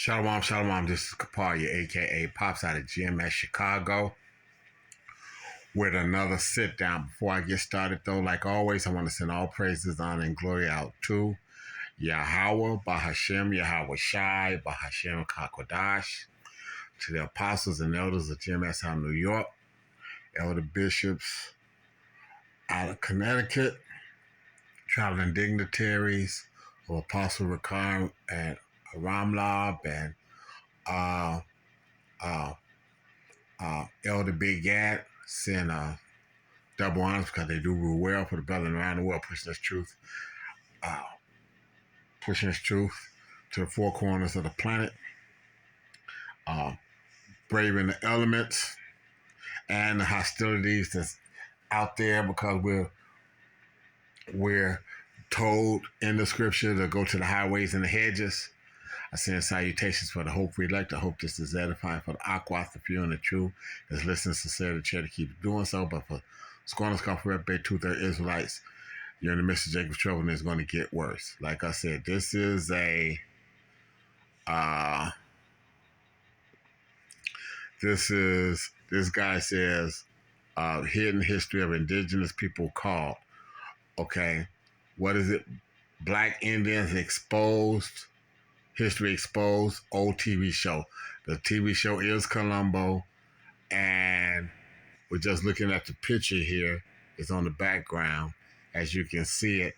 Shalom, shalom. This is Kapalia, aka Pops out of GMS Chicago, with another sit down. Before I get started, though, like always, I want to send all praises, honor, and glory out to Yahweh, Bahashem, Yahweh Shai, Bahashem Kakodash, to the apostles and elders of GMS out of New York, elder bishops out of Connecticut, traveling dignitaries of Apostle Ricard and Ramlab and uh, uh, Elder Big Gad, send double honors because they do real well for the brethren around the world, uh, pushing this truth to the four corners of the planet, braving the elements and the hostilities that's out there because we're told in the scripture to go to the highways and the hedges. I send salutations for the hope we elect. I hope this is edifying for the Aquas, the few and the true. That's listening sincerely, chair to keep doing so. But for Scorners, Comfort, Bay, 2/3 Israelites, you're in the midst of Jacob's trouble and it's going to get worse. Like I said, this is this guy says, hidden history of indigenous people called. Okay. What is it? Black Indians Exposed. History Exposed, old TV show. The TV show is Columbo, and we're just looking at the picture here. It's on the background. As you can see it,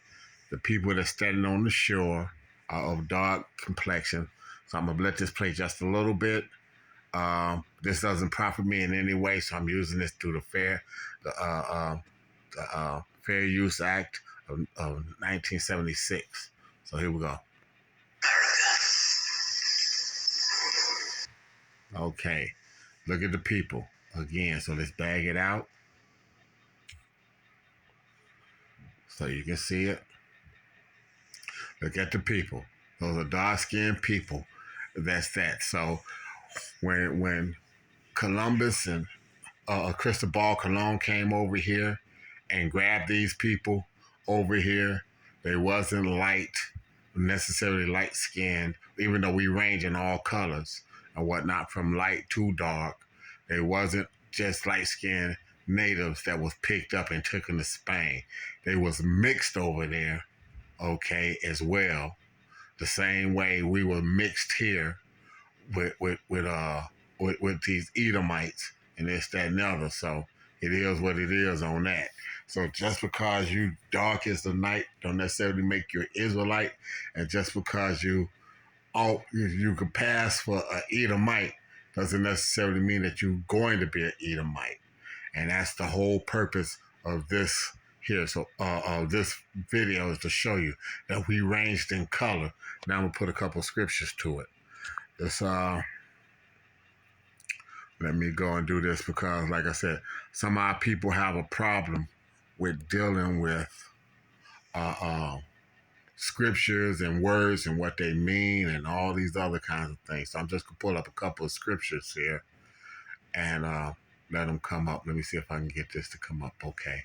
the people that are standing on the shore are of dark complexion. So I'm going to let this play just a little bit. This doesn't profit me in any way, so I'm using this through the Fair Use Act of 1976. So here we go. Okay, look at the people again. So let's bag it out so you can see it. Look at the people. Those are dark-skinned people. That's that. So when Columbus and Cristobal Colon came over here and grabbed these people over here, they wasn't necessarily light-skinned, even though we range in all colors and whatnot, from light to dark. They wasn't just light-skinned natives that was picked up and taken to Spain. They was mixed over there, okay, as well. The same way we were mixed here with these Edomites and this, that, and the other. So it is what it is on that. So just because you dark as the night don't necessarily make you an Israelite, and just because you could pass for an Edomite doesn't necessarily mean that you're going to be an Edomite. And that's the whole purpose of this here. So this video is to show you that we ranged in color. Now I'm going to put a couple scriptures to it. This, let me go and do this because, like I said, some of our people have a problem with dealing with scriptures and words and what they mean and all these other kinds of things. So I'm just going to pull up a couple of scriptures here and let them come up. Let me see if I can get this to come up. Okay.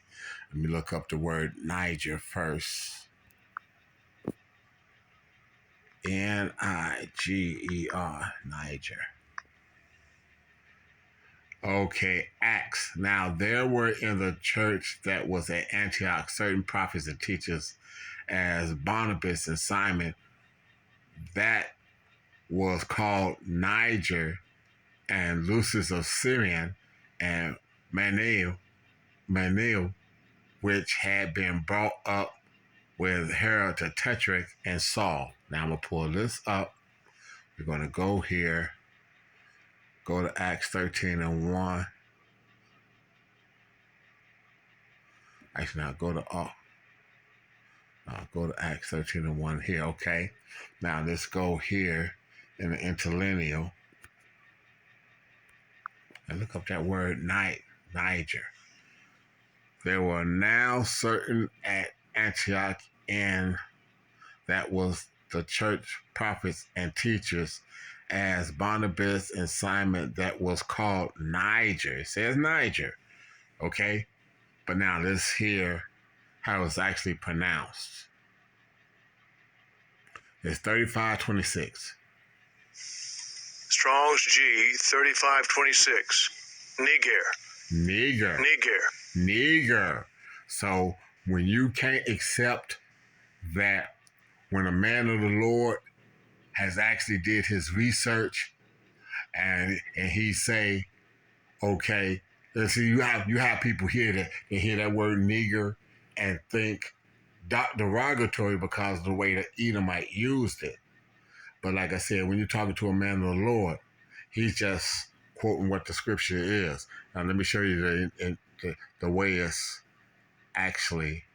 Let me look up the word Niger first. Niger, Niger. Okay, Acts. Now, there were in the church that was at Antioch certain prophets and teachers as Barnabas and Simon that was called Niger, and Lucius of Syrian, and Manael, which had been brought up with Herod the Tetrarch and Saul. Now I'm going to pull this up. We're going to go here. Go to Acts 13:1. Actually, now go to Acts 13:1 here. Okay. Now let's go here in the interlineal and look up that word Niger. There were now certain at Antioch, and that was the church prophets and teachers as Barnabas and Simon that was called Niger. It says Niger, okay? But now let's hear how it's actually pronounced. It's 35:26. Strong's G 3526. Niger. Nigger. So when you can't accept that when a man of the Lord has actually did his research and he say, okay, let's see, you have people here that they hear that word nigger and think derogatory because of the way that Edomite used it. But like I said, when you're talking to a man of the Lord, he's just quoting what the scripture is. Now let me show you the way it's actually.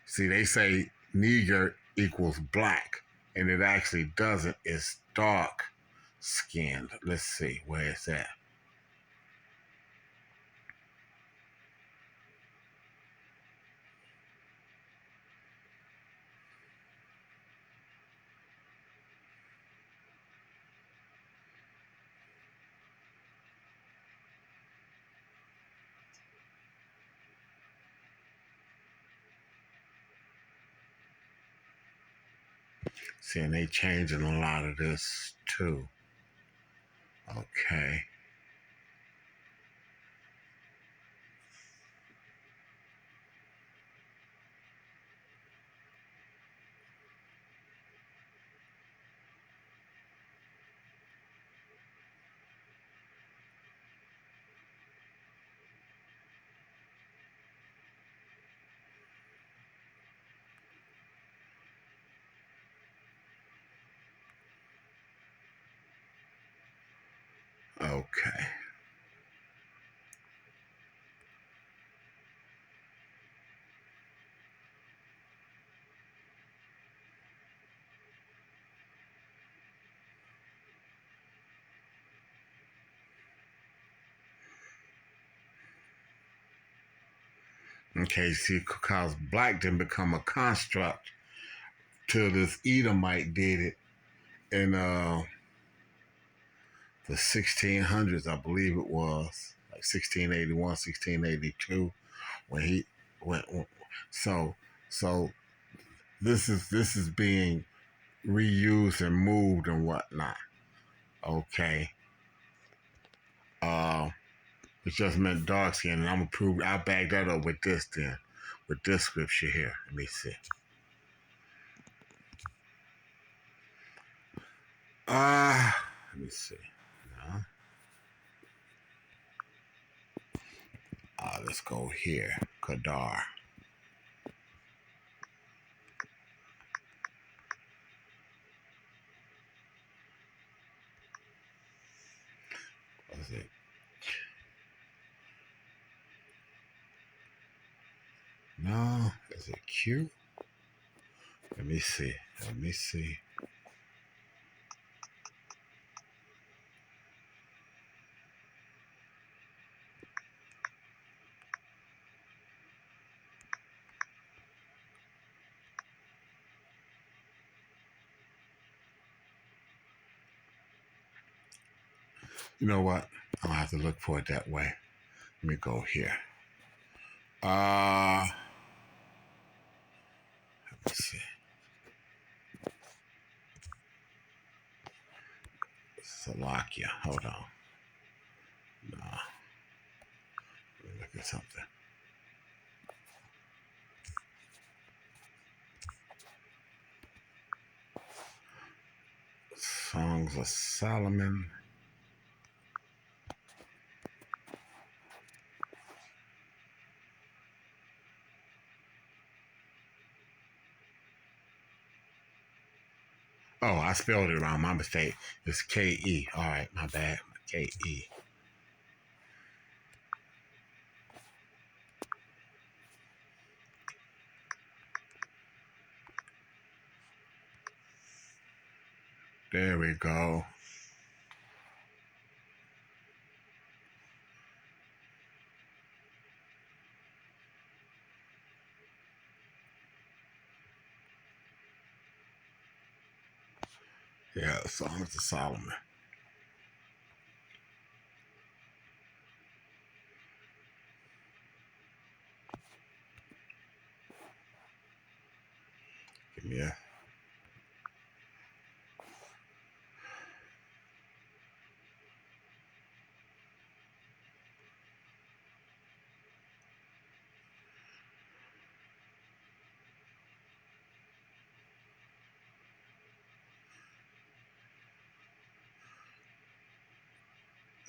See, they say nigger equals black, and it actually doesn't. It's dark skinned. Let's see where it's at. See, and they changing a lot of this too. Okay. Okay. Okay, see, because black didn't become a construct till this Edomite did it in the 1600s, I believe it was, like 1681, 1682, when he went. So, so this is being reused and moved and whatnot. Okay. It just meant dark skin, and I'm gonna prove. I'll back that up with this then, with this scripture here. Let me see. Let me see. No. Let's go here. Kadar. What's it? No, is it Q? Let me see. Let me see. You know what? I'll have to look for it that way. Let me go here. Let's see. Slovakia. Hold on. No. Let me look at something. Songs of Solomon. Oh, I spelled it wrong. My mistake. It's K-E. All right, my bad. K-E. There we go. Yeah, Songs of Solomon. Give me a.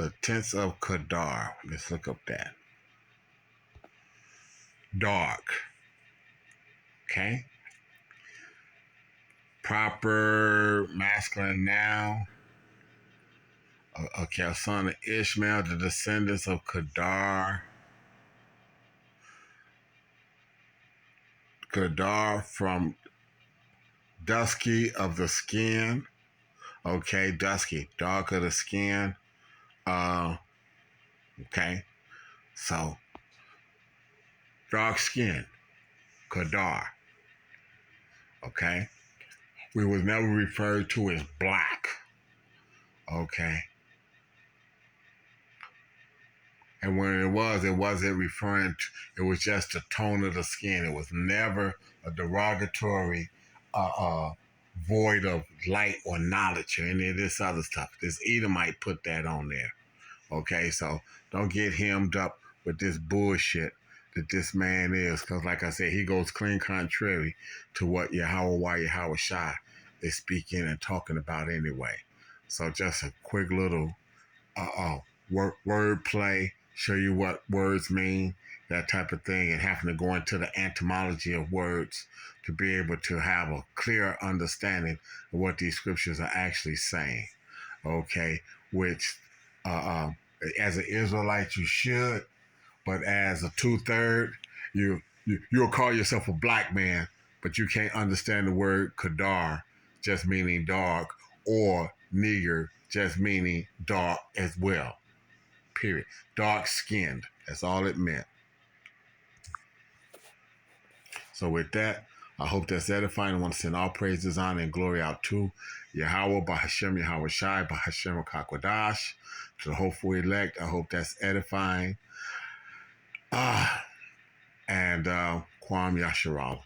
The tents of Kedar. Let's look up that. Dark. Okay. Proper masculine noun. Okay, a son of Ishmael, the descendants of Kedar. Kedar from dusky of the skin. Okay, dusky, dark of the skin. Okay, so dark skin, Kedar. Okay, we was never referred to as black. Okay, and when it wasn't referring to. It was just the tone of the skin. It was never a derogatory, void of light or knowledge or any of this other stuff. This Edomite put that on there. Okay, so don't get hemmed up with this bullshit that this man is, because like I said, he goes clean contrary to what Yahweh Shai is speaking and talking about anyway. So just a quick little word play, show you what words mean, that type of thing, and having to go into the etymology of words to be able to have a clear understanding of what these scriptures are actually saying. Okay, which as an Israelite you should, but as a 2/3, you'll call yourself a black man, but you can't understand the word Kedar just meaning dark, or nigger just meaning dark as well. Period. Dark skinned. That's all it meant. So with that, I hope that's edifying. I want to send all praises, honor, and glory out to Yahweh, Bahashem Yahweh Shai, Bahashem Kakwadash, to the hopeful elect. I hope that's edifying. And Kwam Yasharal.